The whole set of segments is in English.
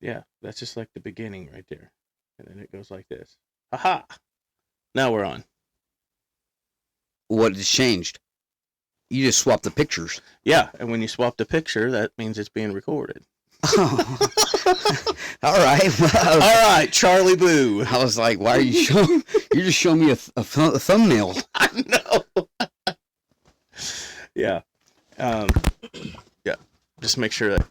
Yeah, that's just like the beginning right there. And then it goes like this. Aha! Now we're on. What has changed? You just swapped the pictures. Yeah, and when you swap the picture, that means it's being recorded. Oh. All right. Well, all right, Charlie Boo. I was like, why are you showing? You're just showing me a thumbnail. I know. Yeah. Yeah. Just make sure that.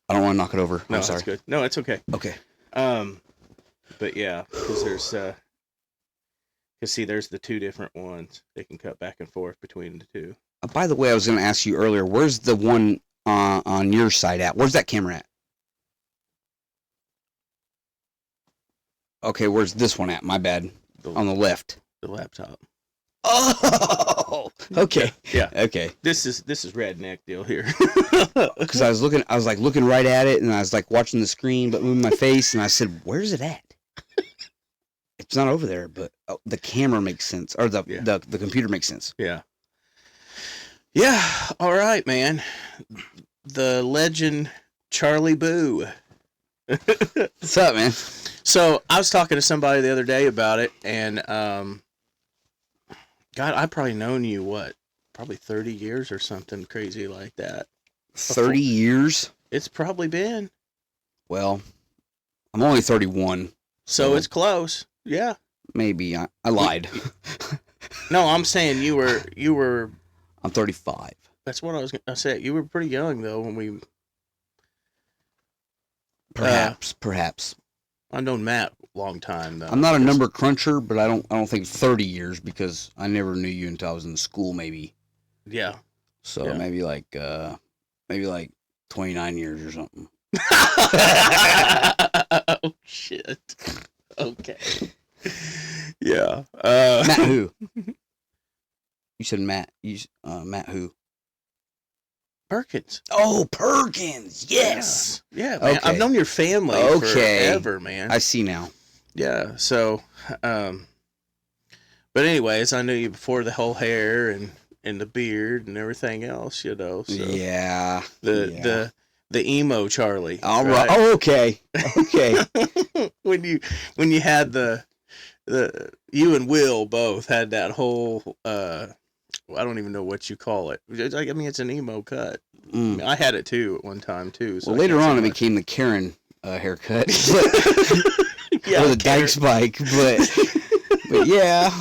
I don't want to knock it over. No, I'm sorry. that's good. No, it's okay. Okay. But yeah, because there's the two different ones. They can cut back and forth between the two. By the way, I was going to ask you earlier, where's the one on your side at? Where's that camera at? Okay, where's this one at? My bad. On the left. The laptop. Oh, okay. Yeah. Okay. This is redneck deal here. Because I was looking right at it, and I was like watching the screen, but moving my face, and I said, "Where's it at?" It's not over there, but the camera makes sense, or the computer makes sense. Yeah. Yeah. All right, man. The legend Charlie Boo. What's up, man? So I was talking to somebody the other day about it, and God, I've probably known you probably 30 years or something crazy like that. 30 years? It's probably been. Well, I'm only 31. So it's close. Yeah. Maybe I lied. No, I'm saying you were. I'm 35. That's what I was gonna say. You were pretty young though when we. Perhaps. I've known Matt a long time though. I'm not a number cruncher, but I don't think 30 years because I never knew you until I was in school, maybe. Yeah. So yeah. maybe like 29 years or something. Oh shit. Okay. Yeah. Matt who? You said Matt. Matt who? Perkins. Oh, Perkins. Yes. Yeah, man. Okay. I've known your family forever, man. I see now. Yeah. So, but anyways, I knew you before the whole hair and the beard and everything else, you know. So yeah. The emo Charlie. All right. Oh, okay. Okay. when you had the you and Will both had that whole I don't even know what you call it. I mean, it's an emo cut. I mean, I had it too at one time too. So well, later on, it became the Karen haircut, yeah, or the Dyke spike. But yeah,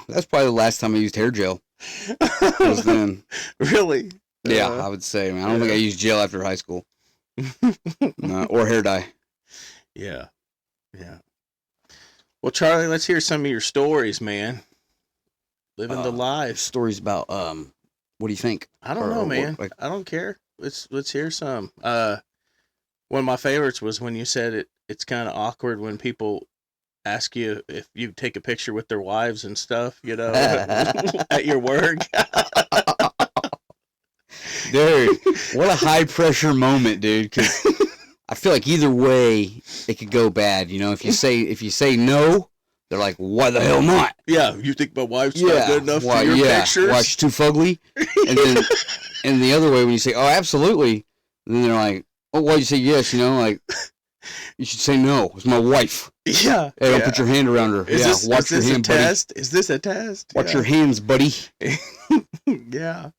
that's probably the last time I used hair gel. Was then. Really? Yeah, I would say. Man, I don't think I used gel after high school. Or hair dye. Yeah. Yeah. Well, Charlie, let's hear some of your stories, man. Living the life. Stories about what do you think? I don't know, man. I don't care. Let's hear some. One of my favorites was when you said it's kind of awkward when people ask you if you take a picture with their wives and stuff, you know, at your work. Dude, what a high pressure moment, dude, cuz I feel like either way it could go bad, you know. If you say no, they're like, why the hell not? Yeah, you think my wife's not good enough for your pictures? Why, she's too fugly? And the other way, when you say, oh, absolutely, then they're like, oh, why'd you say yes? You know, like, you should say no. It's my wife. Yeah. Hey, don't put your hand around her. Watch your hand, buddy. Is this a test? Watch your hands, buddy. Yeah.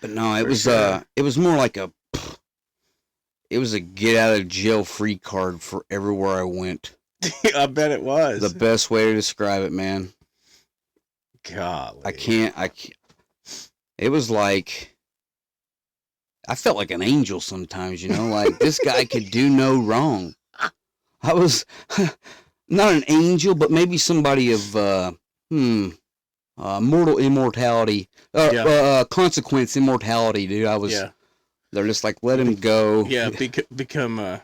But no, it was more like it was a get out of jail free card for everywhere I went. I bet it was. The best way to describe it, man. Golly. I can't. It was like, I felt like an angel sometimes, you know, like this guy could do no wrong. I was not an angel, but maybe somebody of, mortal immortality, consequence immortality, dude. I was, they're just like, let him go. Yeah. Become,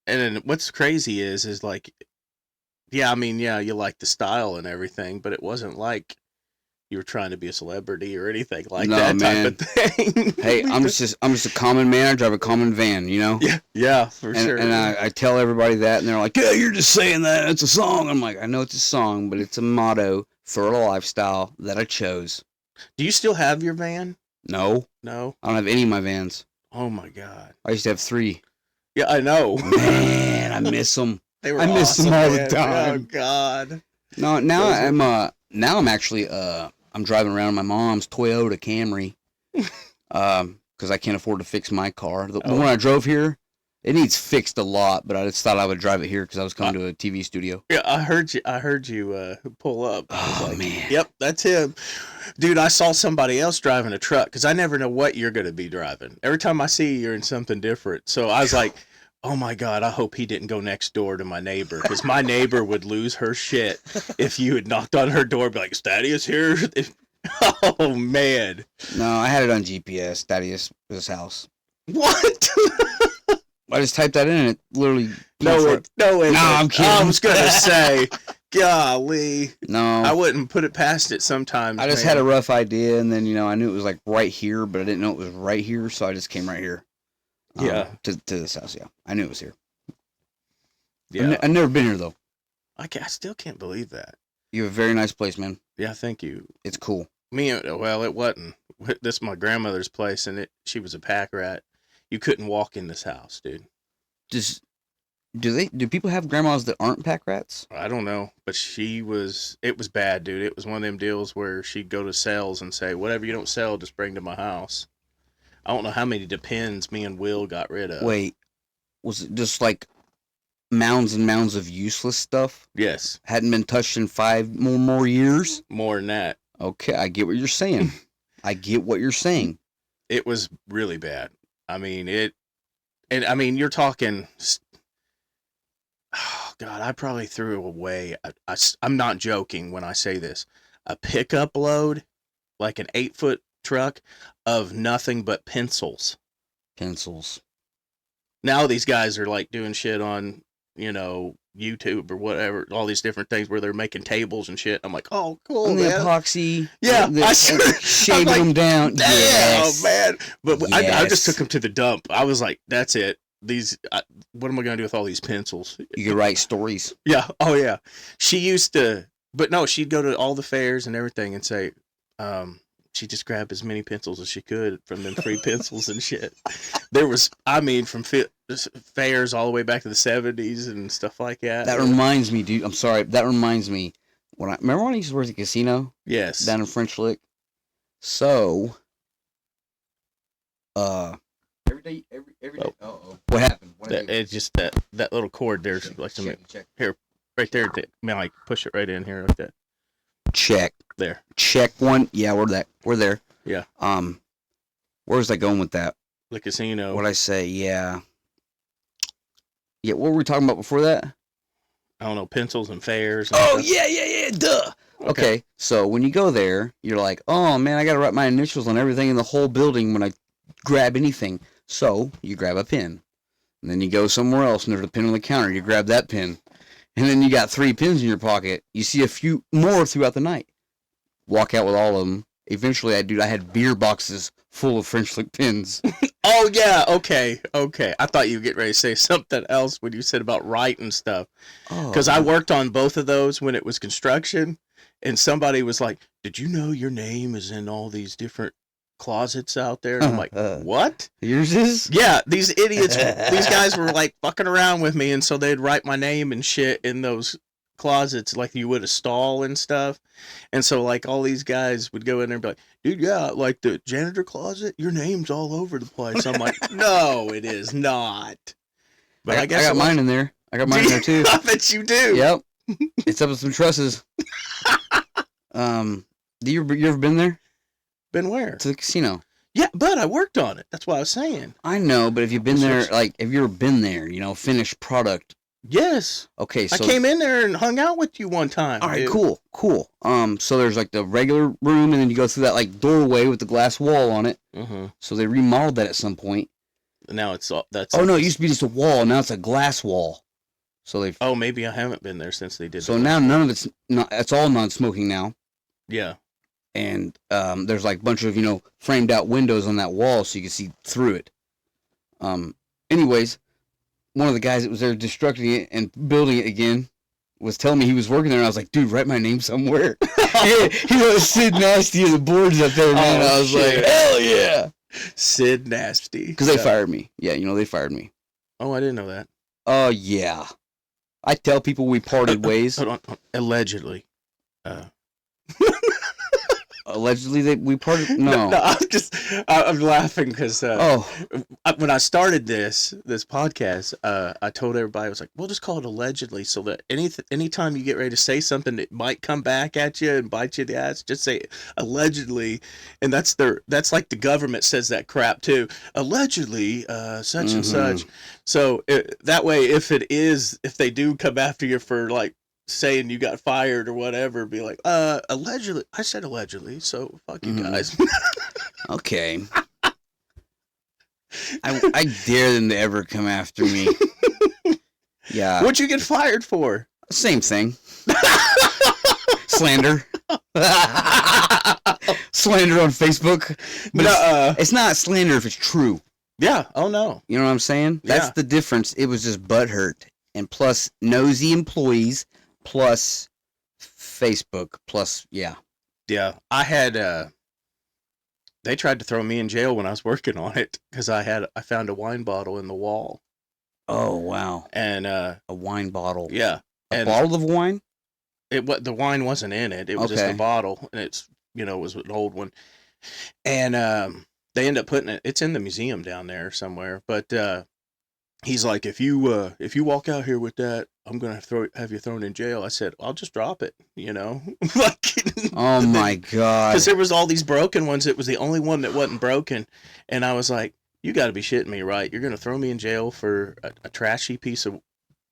and then what's crazy is like, yeah, I mean, yeah, you like the style and everything, but it wasn't like you were trying to be a celebrity or anything like that type of thing. Hey, I'm just a common man. I drive a common van, you know? Yeah, for sure. And I tell everybody that, and they're like, yeah, you're just saying that. It's a song. I'm like, I know it's a song, but it's a motto for a lifestyle that I chose. Do you still have your van? No. No? I don't have any of my vans. Oh, my God. I used to have 3. Yeah, I know. Man, I miss them. They were I miss awesome, them all the man. time. Oh God. No, now Those were- I'm actually I'm driving around my mom's Toyota Camry, because I can't afford to fix my car. The one I drove here, it needs fixed a lot, but I just thought I would drive it here because I was coming to a TV studio. Yeah, I heard you. I heard you pull up. I was like, man. Yep, that's him, dude. I saw somebody else driving a truck because I never know what you're gonna be driving. Every time I see you, you're in something different. So I was like, oh my God, I hope he didn't go next door to my neighbor because my neighbor would lose her shit if you had knocked on her door, and be like, "Is Thaddeus here?" Oh man. No, I had it on GPS. Thaddeus' house. What? I just typed that in and it literally. No, I'm kidding. I was gonna say, golly. No, I wouldn't put it past it sometimes. I just had a rough idea, and then I knew it was like right here, but I didn't know it was right here, so I just came right here. Yeah. To this house. Yeah, I knew it was here. Yeah. I've never been here though. I still can't believe that. You have a very nice place, man. Yeah, thank you. It's cool. Well, it wasn't. This is my grandmother's place, and she was a pack rat. You couldn't walk in this house, dude. Do people have grandmas that aren't pack rats? I don't know, but it was bad, dude. It was one of them deals where she'd go to sales and say, whatever you don't sell, just bring to my house. I don't know how many Depends me and Will got rid of. Wait, was it just like mounds and mounds of useless stuff? Yes. Hadn't been touched in 5 more years? More than that. Okay, I get what you're saying. I get what you're saying. It was really bad. I mean, you're talking, oh God, I probably threw away, I'm not joking when I say this, a pickup load, like an 8-foot truck of nothing but pencils. Now these guys are like doing shit on, YouTube or whatever, all these different things where they're making tables and shit. I'm like, oh, cool, and the man. Epoxy. Yeah, I shaved them down. Yes. Oh, man. But Yes. I just took them to the dump. I was like, that's it. What am I going to do with all these pencils? You could write stories. Yeah. Oh, yeah. She used to, but no, she'd go to all the fairs and everything and say, she just grabbed as many pencils as she could from them free pencils and shit. There was, from fairs all the way back to the 70s and stuff like that. That reminds me, dude. I'm sorry. That reminds me. Remember when I used to work at the casino? Yes. Down in French Lick? So, every day. Uh-oh. What happened? It's just that little cord there. Check. Here, right there. Man, like push it right in here like that. Check. There. Check one. Yeah, we're there. Yeah. Where's that going with that? The casino. What'd I say? Yeah. Yeah, what were we talking about before that? I don't know, pencils and fairs. And Oh, stuff. yeah, duh. Okay, so when you go there, you're like, oh, man, I got to write my initials on everything in the whole building when I grab anything. So you grab a pen. And then you go somewhere else, and there's a pen on the counter. You grab that pen. And then you got 3 pins in your pocket. You see a few more throughout the night. Walk out with all of them. Eventually, I had beer boxes full of French Lick pins. Oh, yeah, okay. I thought you were getting ready to say something else when you said about writing stuff. Because I worked on both of those when it was construction, and somebody was like, did you know your name is in all these different closets out there? And I'm like, what? Yours is? Yeah, these idiots, these guys were like fucking around with me, and so they'd write my name and shit in those closets like you would a stall and stuff. And so like all these guys would go in there and be like, dude, yeah, like the janitor closet, your name's all over the place. I'm like, no, it is not. But I guess I got mine in there. I got mine in there too. I bet you do. Yep. It's up with some trusses. You ever been there? Been where? To the casino. Yeah, but I worked on it. That's what I was saying. I know, but if you've been there, like, have you ever been there, finished product? Yes. Okay, so I came in there and hung out with you one time. All right, dude. Cool. So there's like the regular room, and then you go through that like doorway with the glass wall on it. Mm-hmm. So they remodeled that at some point. Now it's all that's. Oh no, it used to be just a wall. Now it's a glass wall. So they've. Oh, maybe I haven't been there since they did. So now none of it's not. It's all non-smoking now. Yeah. And there's like a bunch of framed out windows on that wall, so you can see through it. Anyways. One of the guys that was there destructing it and building it again was telling me he was working there, and I was like, dude, write my name somewhere. He was Sid Nasty and the boards up there, man. I was like, hell yeah. Sid Nasty. Because they fired me. Yeah, they fired me. Oh, I didn't know that. Yeah. I tell people we parted ways. Hold on. Allegedly. Allegedly that we parted. No, No. I'm laughing because Oh. when I started this podcast, I told everybody, I was like, we'll just call it allegedly, so that anytime you get ready to say something that might come back at you and bite you in the ass, just say allegedly, and that's like the government says that crap too. Allegedly, such and such. So that way, if they do come after you for like saying you got fired or whatever, be like, allegedly. I said allegedly, so fuck you guys. Okay. I dare them to ever come after me. Yeah. What'd you get fired for? Same thing. Slander. Slander on Facebook. But it's not slander if it's true. Yeah. Oh no. You know what I'm saying? Yeah. That's the difference. It was just butthurt. And plus nosy employees, plus Facebook, plus yeah. Yeah. I had they tried to throw me in jail when I was working on it because I found a wine bottle in the wall. Oh wow. And a wine bottle. Yeah. A bottle of wine? The wine wasn't in it. It was just a bottle, and it was an old one. And they end up putting it's in the museum down there somewhere, but he's like, if you walk out here with that, I'm gonna have you thrown in jail. I said, I'll just drop it, like. Oh my god! Because there was all these broken ones. It was the only one that wasn't broken, and I was like, you got to be shitting me, right? You're gonna throw me in jail for a trashy piece of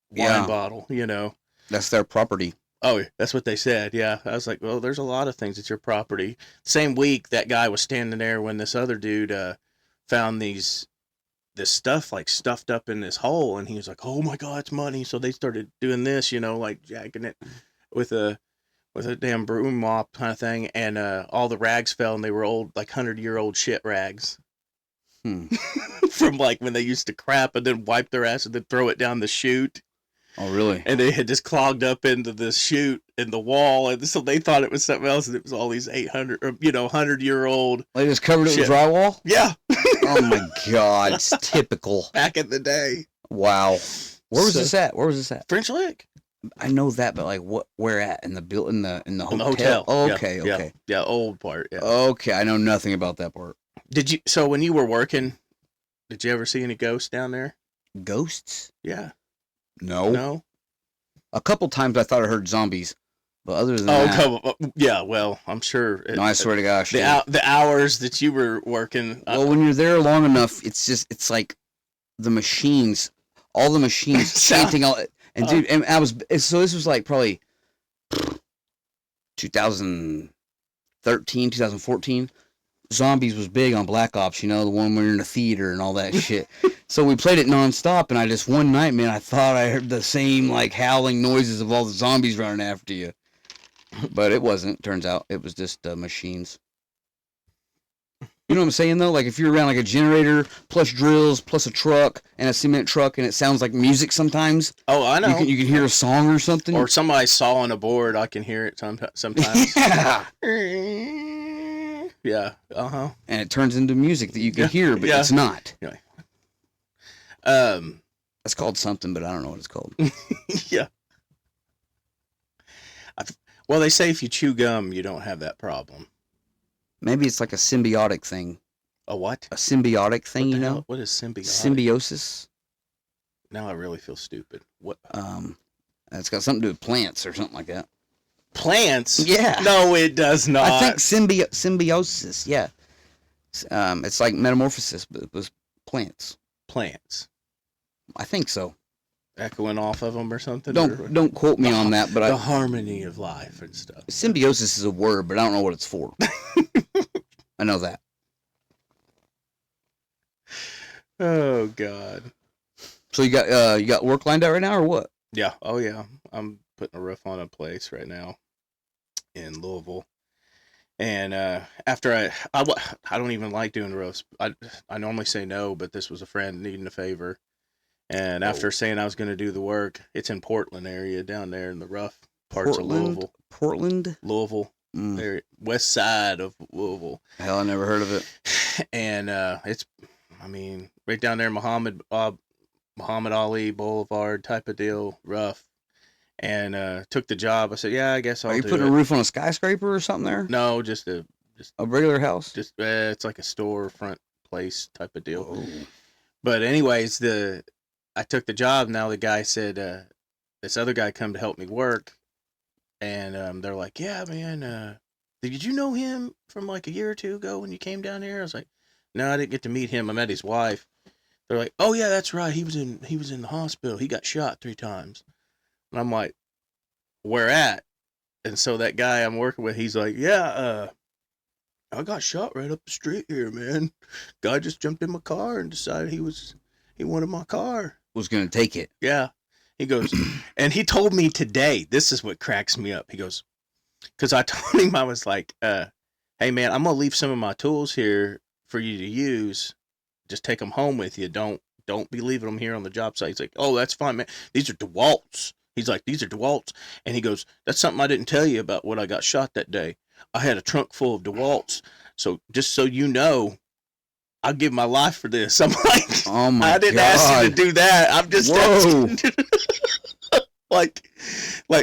wine bottle, That's their property. Oh, that's what they said. Yeah, I was like, well, there's a lot of things that's your property. Same week, that guy was standing there when this other dude found this stuff like stuffed up in this hole, and he was like, "Oh my God, it's money!" So they started doing this, like jacking it with a damn broom mop kind of thing, and all the rags fell, and they were old, like 100-year-old shit rags. From like when they used to crap and then wipe their ass and then throw it down the chute. Oh, really? And they had just clogged up into the chute in the wall, and so they thought it was something else, and it was all these 800 or 100-year-old. They just covered it with drywall? Yeah. Oh my God, it's typical. Back in the day. Wow. Where was this at? French Lick. I know that, but like where at? In the hotel? In the hotel. Oh, okay, yeah, okay. Yeah, old part. Yeah. Okay, I know nothing about that part. So when you were working, did you ever see any ghosts down there? Ghosts? Yeah. No. A couple times I thought I heard zombies, but other than that... yeah, well, I'm sure... No, I swear to gosh. The hours that you were working... Well, when you're there long enough, it's like the machines, all the machines chanting all... And dude, and so this was like probably 2013, 2014. Zombies was big on Black Ops, the one where you're in the theater and all that shit. So we played it nonstop, and I just one night, man, I thought I heard the same like howling noises of all the zombies running after you, but it wasn't. Turns out it was just machines. You know what I'm saying though? Like if you're around like a generator plus drills plus a truck and a cement truck, and it sounds like music sometimes. Oh, I know. You can hear a song or something, or somebody sawing a board. I can hear it sometimes. Yeah. Yeah. And it turns into music that you can hear, but it's not. Yeah. That's called something, but I don't know what it's called. Yeah. Well, they say if you chew gum, you don't have that problem. Maybe it's like a symbiotic thing. A what? A symbiotic thing, hell? What is symbiotic? Symbiosis. Now I really feel stupid. What? It's got something to do with plants or something like that. Plants? Yeah. No, it does not. I think symbiosis, yeah. It's like metamorphosis, but with plants. Plants. I think so. Echoing off of them or something? Don't quote me on that, but the harmony of life and stuff. Symbiosis is a word, but I don't know what it's for. I know that. Oh God. So you got work lined out right now, or what? Yeah. Oh yeah. I'm putting a roof on a place right now in Louisville, and after I don't even like doing roofs. I normally say no, but this was a friend needing a favor, and after saying I was going to do the work, it's in Portland area down there in the rough parts of Louisville. Louisville. Area, west side of Louisville. Hell, I never heard of it. And it's, right down there, Muhammad Ali Boulevard type of deal, rough. And took the job. I said, yeah, I guess Are I'll you do putting a it. roof on a skyscraper or something there? No, just A regular house? just it's like a storefront place type of deal. Whoa. But anyways, I took the job. Now the guy said this other guy come to help me work, and they're like, yeah, man, did you know him from like a year or two ago when you came down here? I was like, no, I didn't get to meet him. I met his wife. They're like, oh yeah, that's right. He was in the hospital. He got shot 3 times. And I'm like, where at? And so that guy I'm working with, he's like, yeah, I got shot right up the street here, man. Guy just jumped in my car and decided he wanted my car. Was going to take it. Yeah. He goes, and he told me today, this is what cracks me up. He goes, because I told him, I was like, hey man, I'm gonna leave some of my tools here for you to use. Just take them home with you. Don't be leaving them here on the job site. He's like, oh, that's fine, man. These are DeWalt's. He's like, these are DeWalt's. And he goes, that's something I didn't tell you about when I got shot that day. I had a trunk full of DeWalt's. So just so you know, I'll give my life for this. I'm like, Oh my God. I didn't ask you to do that. I'm just Whoa. asking. like,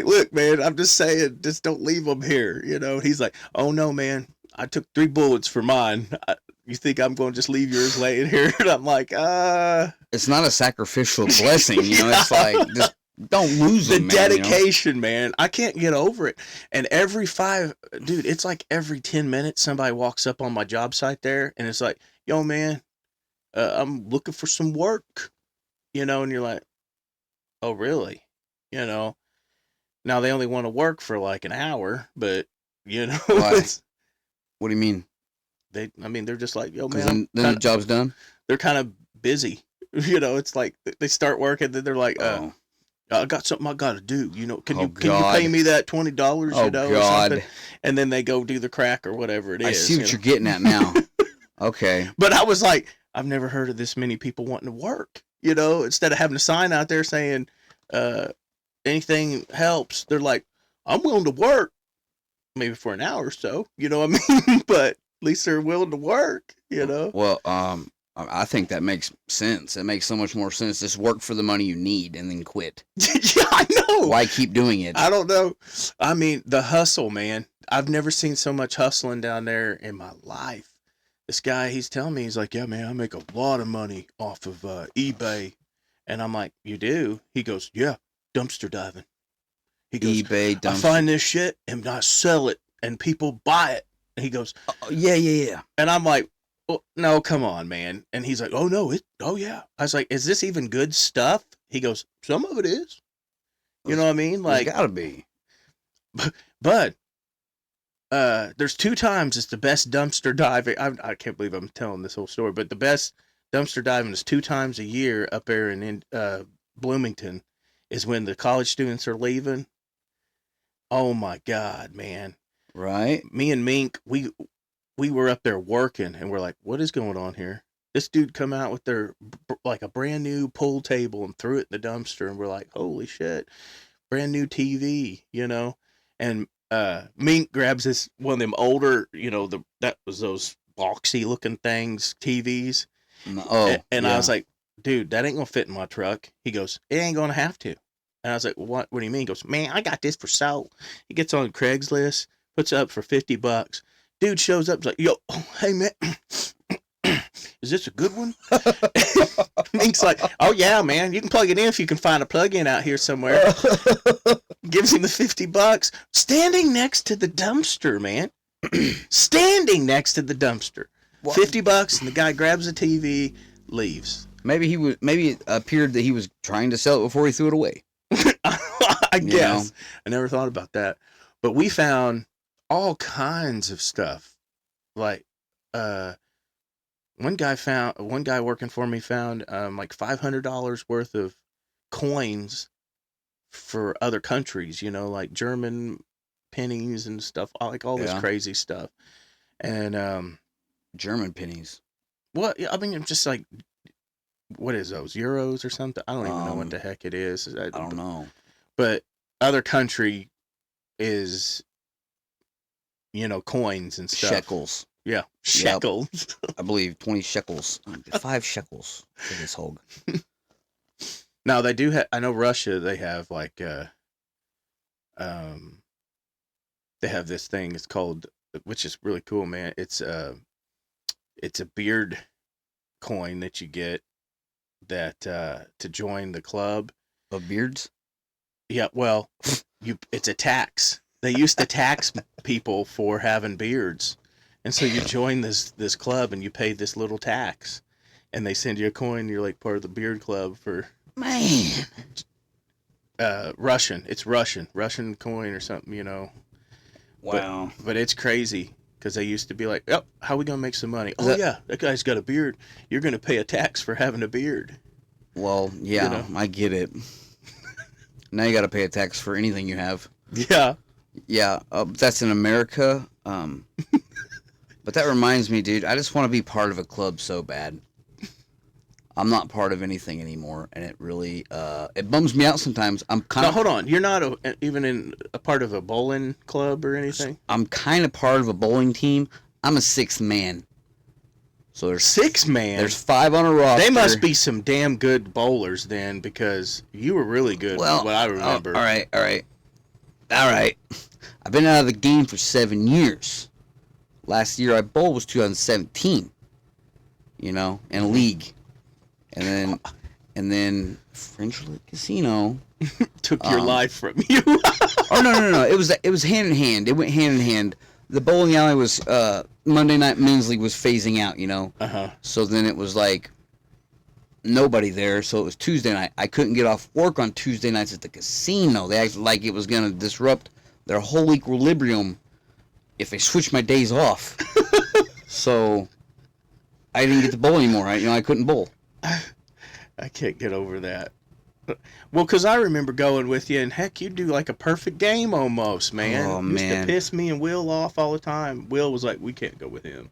look, man, I'm just saying, just don't leave them here. He's like, oh no, man, I took 3 bullets for mine. You think I'm going to just leave yours laying here? And I'm like, It's not a sacrificial blessing, It's like, just don't lose the them, dedication, man. I can't get over it. And dude, it's like every 10 minutes somebody walks up on my job site there, and it's like, yo, man, I'm looking for some work, and you're like, oh, really? Now they only want to work for like an hour, but Why? What do you mean? They're just like, yo, Because man, then the job's done? they're kind of busy. It's like they start working, then they're like, Oh. I got something I got to do. Can Oh, you God. pay me that $20? Oh, Or God. something? And then they go do the crack or whatever it is. I see what you're getting at now. Okay. But I was like, I've never heard of this many people wanting to work. Instead of having a sign out there saying, anything helps, they're like, I'm willing to work, maybe for an hour or so. You know what I mean? But at least they're willing to work. Well, I think that makes sense. It makes so much more sense. Just work for the money you need and then quit. Yeah, I know. Why keep doing it? I don't know. I mean, the hustle, man. I've never seen so much hustling down there in my life. This guy, he's telling me, he's like, yeah, man, I make a lot of money off of eBay. And I'm like, you do? He goes, yeah, dumpster diving. He goes, eBay, dumpster. I find this shit and I sell it and people buy it. And he goes, yeah. And I'm like, well, no, come on, man. And he's like, oh, no, oh, yeah. I was like, is this even good stuff? He goes, some of it is. You know what I mean? Like, It's gotta be. But there's 2 times it's the best dumpster diving. I can't believe I'm telling this whole story, but the best dumpster diving is 2 times a year up there in Bloomington, is when the college students are leaving. Oh my God, man! Right? Me and Mink, we were up there working, and we're like, what is going on here? This dude come out with like a brand new pool table and threw it in the dumpster, and we're like, holy shit, brand new TV, and Mink grabs this one of them older, that was those boxy looking things, TVs. Oh, And yeah. I was like, dude, that ain't gonna fit in my truck. He goes, it ain't gonna have to. And I was like, what do you mean? He goes, man, I got this for sale. He gets on Craigslist, puts it up for $50. Dude shows up, like, yo, hey man, is this a good one? Mink's like, oh yeah, man, you can plug it in if you can find a plug-in out here somewhere. Gives him the $50, standing next to the dumpster, man. Standing next to the dumpster. What? $50, and the guy grabs the TV, leaves. Maybe it appeared that he was trying to sell it before he threw it away. I guess. I never thought about that. But we found all kinds of stuff. Like, one guy working for me found like $500 worth of coins for other countries, like German pennies and stuff, like all this crazy stuff. And German pennies. what? I mean, just like, what is those, euros or something? I don't even know what the heck it is. I don't know. But other country is, coins and stuff. Shekels. Yeah, shekels. I believe 20 shekels. 5 shekels for this hog. Now they do have. I know Russia. They have like um they have this thing. It's called, which is really cool, man. It's a beard coin that you get that to join the club. Of beards? Yeah, well, it's a tax. They used to tax people for having beards. And so you join this club and you pay this little tax. And they send you a coin, you're like part of the beard club for Man. Russian. It's Russian. Russian coin or something, Wow. But it's crazy because they used to be like, "Oh, how are we going to make some money?" Is "Oh that- yeah, that guy's got a beard. You're going to pay a tax for having a beard." Well, yeah, You know? I get it. Now you got to pay a tax for anything you have. Yeah. Yeah, that's in America. But that reminds me, dude, I just want to be part of a club so bad. I'm not part of anything anymore, and it really it bums me out sometimes. I'm kind Now of hold on. You're not even in a part of a bowling club or anything? part of a bowling team. I'm a sixth man. So there's 6 man. there's 5 on a roster. They must be some damn good bowlers then, because you were really good. Well, from what I remember. all right. I've been out of the game for 7 years. Last year I bowled was 2017. In a league, and then French Casino Took your life from you. Oh no! It was hand in hand. It went hand in hand. The bowling alley was Monday night men's league was phasing out. Uh-huh. So then it was like nobody there. So it was Tuesday night. I couldn't get off work on Tuesday nights at the casino. They acted like it was gonna disrupt their whole equilibrium if they switched my days off. So I didn't get to bowl anymore. I couldn't bowl. I can't get over that. Well, because I remember going with you, and heck, you do like a perfect game almost, man. Oh, Used man. to piss me and Will off all the time. Will was like, we can't go with him.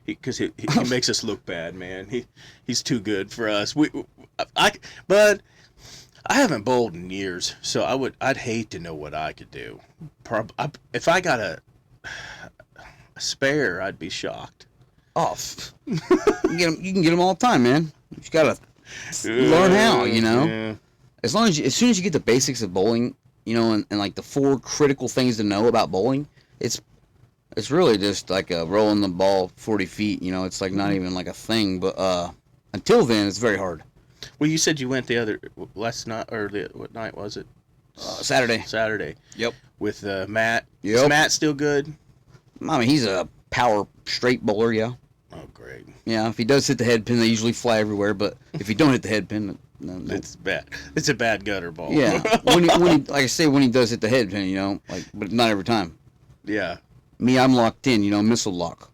Because he makes us look bad, man. He's too good for us. But I haven't bowled in years, so I'd hate to know what I could do. If I got a spare, I'd be shocked. Off. You can get them all the time, man. You just gotta learn how. Yeah. As soon as you get the basics of bowling, and like the 4 critical things to know about bowling, it's really just like rolling the ball 40 feet. It's like not even like a thing. But until then, it's very hard. Well, you said you went last night, or what night was it? Saturday. Saturday. Yep. With Matt. Yep. Is Matt still good? I mean, he's a power straight bowler, yeah. Oh, great. Yeah, if he does hit the head pin, they usually fly everywhere. But if you don't hit the head pin, no. It's bad. It's a bad gutter ball. Yeah, when he like I say, when he does hit the head pin, but not every time. Yeah. Me, I'm locked in, missile lock.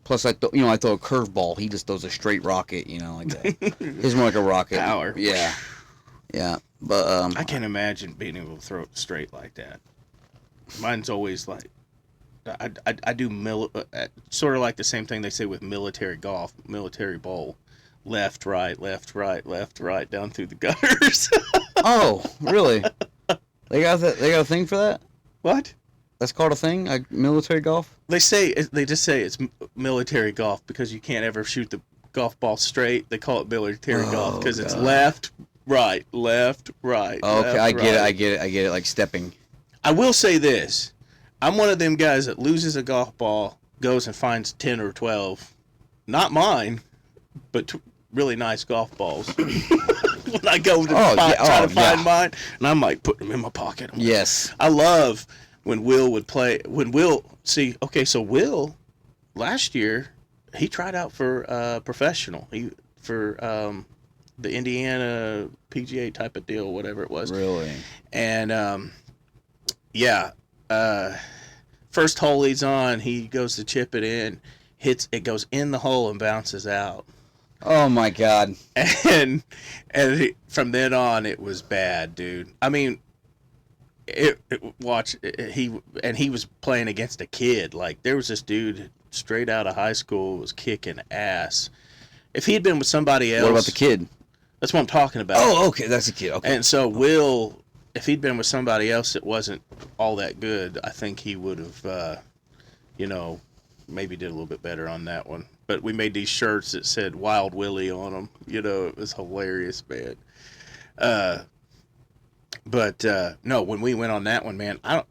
Plus, I throw a curveball. He just throws a straight rocket, like that. He's more like a rocket. Power. Yeah, yeah. But I can't imagine being able to throw it straight like that. Mine's always like, I do sort of like the same thing they say with military golf, military bowl. Left, right, left, right, left, right, down through the gutters. Oh, really? They got a thing for that? What? That's called a thing? Like military golf? They just say it's military golf because you can't ever shoot the golf ball straight. They call it military golf because it's left, right, left, right. Oh, okay, left, I get right. it, I get it, like stepping. I will say this. I'm one of them guys that loses a golf ball, goes and finds 10 or 12. Not mine, but really nice golf balls. When I go to try to find mine, and I'm like putting them in my pocket. Yes. I love when Will would play. So Will, last year, he tried out for professional. For the Indiana PGA type of deal, whatever it was. Really? And first hole he's on, he goes to chip it in, it goes in the hole and bounces out. Oh my God! And from then on, it was bad, dude. I mean, he was playing against a kid. Like, there was this dude straight out of high school was kicking ass. If he had been with somebody else, What about the kid? That's what I'm talking about. Oh, okay, that's a kid. Okay. And so Will, if he'd been with somebody else that wasn't all that good, I think he would have, maybe did a little bit better on that one. but we made these shirts that said Wild Willie on them. You know, it was hilarious, man. But no, when we went on that one, man, I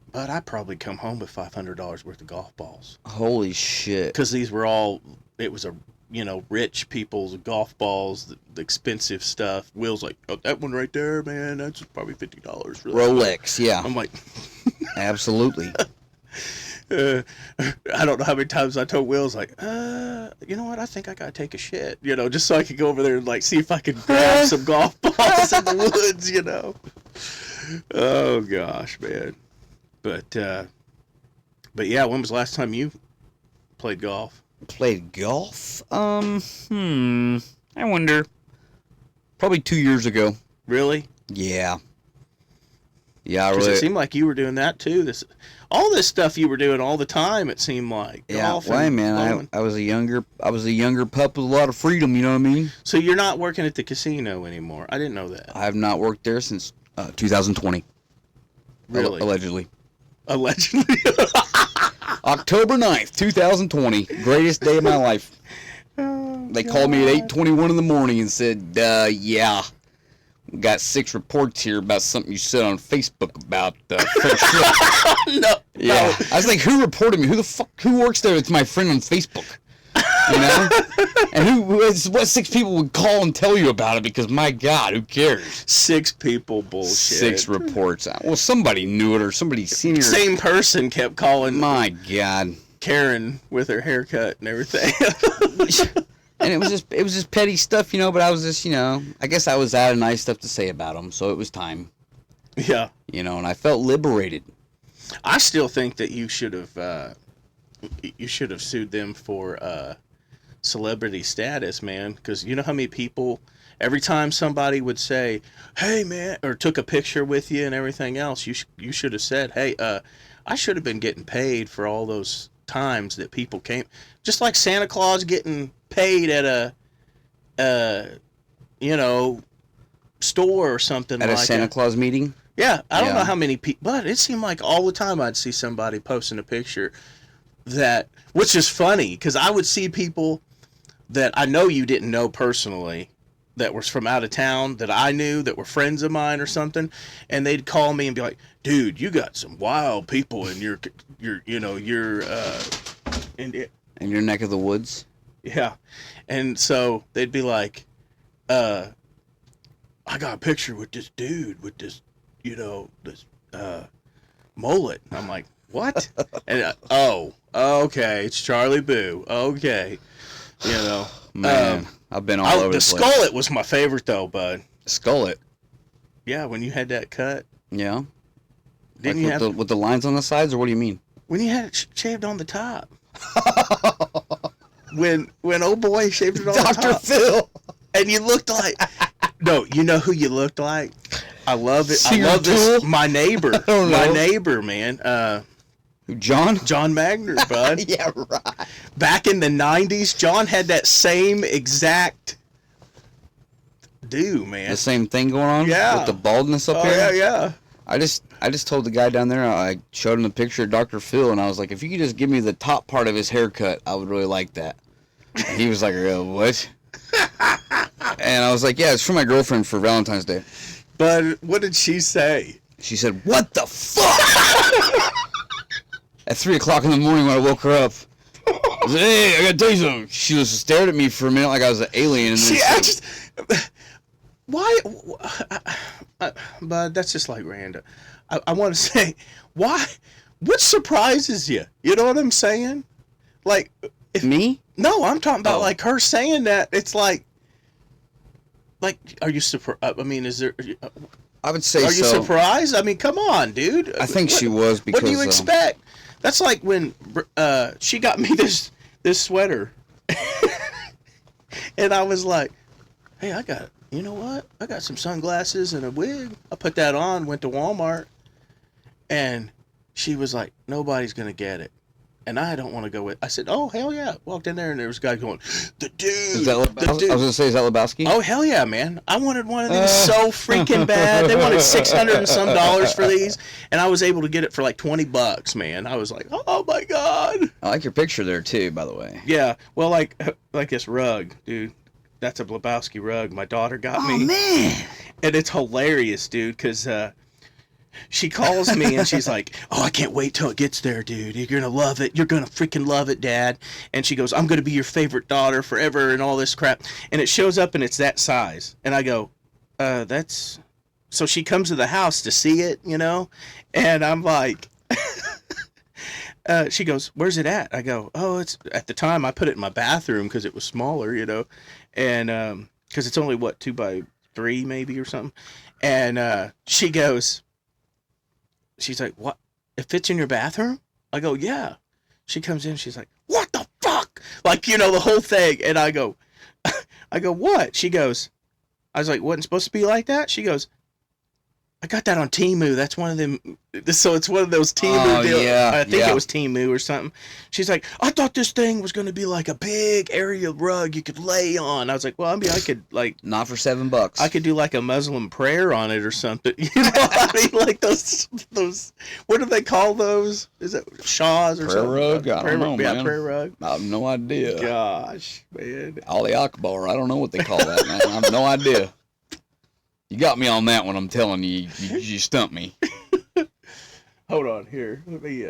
probably come home with $500 worth of golf balls. Holy shit! Because these were all, it was a, you know, rich people's golf balls, the expensive stuff. Will's like, oh, that one right there, man, that's probably $50 for that. Rolex, yeah. I'm like, absolutely. I don't know how many times I told Will's like, you know what? I think I gotta take a shit, you know, just so I could go over there and like see if I could grab some golf balls in the woods, you know. Oh gosh, man. But yeah, when was the last time you played golf? Played golf? I wonder. Probably 2 years ago. Really? Yeah. Yeah, Because really. it seemed like you were doing that too. All this stuff you were doing all the time. It seemed like. Yeah, golf well, and man, blowing. I was a younger pup with a lot of freedom. You know what I mean? So you're not working at the casino anymore. I didn't know that. I have not worked there since 2020. Really? Allegedly. Allegedly. October 9th, 2020. Greatest day of my life. Oh, They called me at 8:21 in the morning and said, yeah, we got 6 reports here about something you said on Facebook about fair shit. No. Yeah. I was like, who reported me? Who works there? It's my friend on Facebook. You know? And what 6 people would call and tell you about it? Because my God, who cares? 6 people bullshit. 6 reports. Well, somebody knew it or somebody seen it. Same person kept calling My God. Karen with her haircut and everything. And it was just petty stuff, you know, but I was just, you know, I guess I was out of nice stuff to say about them, so it was time. Yeah. You know, and I felt liberated. I still think that you should have sued them for celebrity status, man, because you know how many people, every time somebody would say, hey man, or took a picture with you and everything else, you should have said, hey, I should have been getting paid for all those times that people came, just like Santa Claus getting paid at a you know, store or something At like a Santa Claus meeting? Yeah, I don't Yeah. know how many people, but it seemed like all the time I'd see somebody posting a picture that, which is funny, because I would see people that I know you didn't know personally, that was from out of town, that I knew, that were friends of mine or something, and they'd call me and be like, dude, you got some wild people in your In your neck of the woods? yeah. And so they'd be like, I got a picture with this dude with this, you know, this mullet. And I'm like, what? And oh, okay, it's Charlie Boo. Okay. You know. Man, I've been all over the place. The Skullet was my favorite though, bud. Skullet? Yeah, when you had that cut. Yeah. Didn't like you have with the lines on the sides, or what do you mean? when you had it shaved on the top? when old boy shaved it on the Dr. top. Phil. And you looked like no, you know who you looked like? I love it. Singer I love this. Tool? My neighbor. don't My know. neighbor, man. Who, John? John Magner, bud. Yeah, right. Back in the 90s, John had that same exact do, man. The same thing going on? Yeah. With the baldness up Oh, here? yeah. I just told the guy down there, I showed him the picture of Dr. Phil, and I was like, if you could just give me the top part of his haircut, I would really like that. And he was like, what? And I was like, yeah, it's for my girlfriend for Valentine's Day. But what did she say? She said, what the fuck? At 3 o'clock in the morning when I woke her up. I said, hey, I gotta tell you something. She just stared at me for a minute like I was an alien. And then Why? But that's just like random. I want to say, why? What surprises you? You know what I'm saying? Like, me? no, I'm talking about Oh. like her saying that. It's like, are you surprised? I mean, is there? I would say Are so. you surprised? I mean, come on, dude. I think she was because. What do you expect? That's like when she got me this sweater, and I was like, "Hey, you know what? I got some sunglasses and a wig. I put that on. Went to Walmart, and she was like, "Nobody's gonna get it." and I don't want to go with. I said, oh hell yeah! Walked in there and there was a guy going, the Is dude, that the dude. I was gonna say, is that Lebowski? Oh hell yeah, man! I wanted one of these so freaking bad. They wanted $600 and some for these, and I was able to get it for like $20, man. I was like, oh my god! I like your picture there too, by the way. Yeah, well, like this rug, dude. That's a Lebowski rug. My daughter got me. Oh man! And it's hilarious, dude, because she calls me and she's like, oh, I can't wait till it gets there, dude. You're going to love it. You're going to freaking love it, Dad. And she goes, I'm going to be your favorite daughter forever and all this crap. And it shows up and it's that size. And I go, that's... So she comes to the house to see it, you know? And I'm like... she goes, where's it at? I go, oh, it's... At the time, I put it in my bathroom because it was smaller, you know? And... because it's only, what, 2x3 maybe or something? And she goes... She's like, what? It fits in your bathroom? I go, yeah. She comes in, she's like, what the fuck? Like, you know, the whole thing. And I go, what? She goes, I was like, wasn't supposed to be like that? She goes, I got that on Temu. That's one of them. So it's one of those Temu deals. Yeah, I think it was Temu or something. She's like, I thought this thing was going to be like a big area rug you could lay on. I was like, well, I mean, I could like... Not for $7. I could do like a Muslim prayer on it or something. You know what I mean? Like those, what do they call those? Is it shawls or Prayer something? rug? I don't know, yeah, man. prayer rug. I have no idea. Gosh, man. Ali Akbar. I don't know what they call that, man. I have no idea. You got me on that one. I'm telling you, you stumped me. Hold on here. Let me